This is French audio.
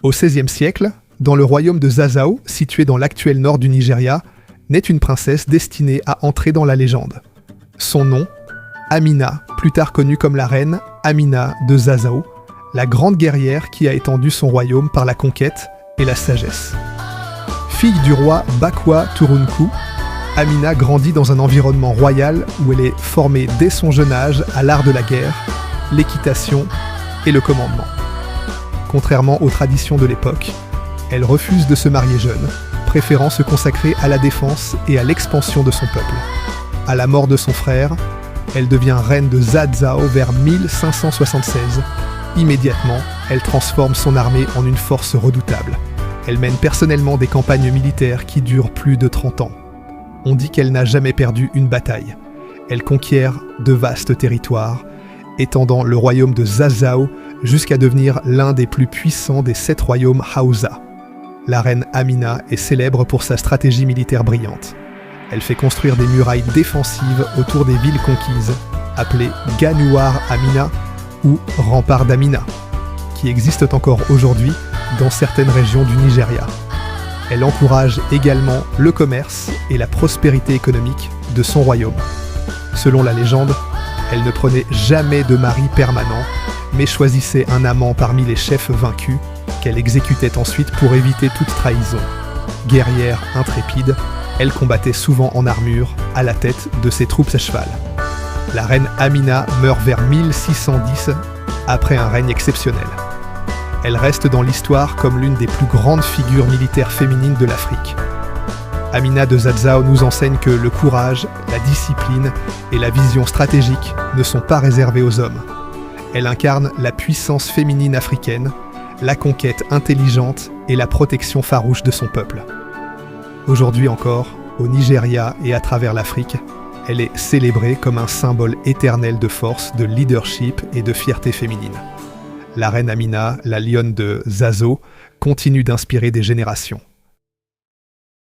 Au XVIe siècle, dans le royaume de Zazao, situé dans l'actuel nord du Nigeria, naît une princesse destinée à entrer dans la légende. Son nom, Amina, plus tard connue comme la reine Amina de Zazao, la grande guerrière qui a étendu son royaume par la conquête et la sagesse. Fille du roi Bakwa Turunku, Amina grandit dans un environnement royal où elle est formée dès son jeune âge à l'art de la guerre, l'équitation et le commandement. Contrairement aux traditions de l'époque, elle refuse de se marier jeune, préférant se consacrer à la défense et à l'expansion de son peuple. À la mort de son frère, elle devient reine de Zazao vers 1576. Immédiatement, elle transforme son armée en une force redoutable. Elle mène personnellement des campagnes militaires qui durent plus de 30 ans. On dit qu'elle n'a jamais perdu une bataille. Elle conquiert de vastes territoires, étendant le royaume de Zazao jusqu'à devenir l'un des plus puissants des 7 royaumes Hausa. La reine Amina est célèbre pour sa stratégie militaire brillante. Elle fait construire des murailles défensives autour des villes conquises, appelées Ganuar Amina ou Rempart d'Amina, qui existent encore aujourd'hui dans certaines régions du Nigeria. Elle encourage également le commerce et la prospérité économique de son royaume. Selon la légende, elle ne prenait jamais de mari permanent, mais choisissait un amant parmi les chefs vaincus, qu'elle exécutait ensuite pour éviter toute trahison. Guerrière intrépide, elle combattait souvent en armure, à la tête de ses troupes à cheval. La reine Amina meurt vers 1610, après un règne exceptionnel. Elle reste dans l'histoire comme l'une des plus grandes figures militaires féminines de l'Afrique. Amina de Zazao nous enseigne que le courage, la discipline et la vision stratégique ne sont pas réservés aux hommes. Elle incarne la puissance féminine africaine, la conquête intelligente et la protection farouche de son peuple. Aujourd'hui encore, au Nigeria et à travers l'Afrique, elle est célébrée comme un symbole éternel de force, de leadership et de fierté féminine. La reine Amina, la lionne de Zazo, continue d'inspirer des générations.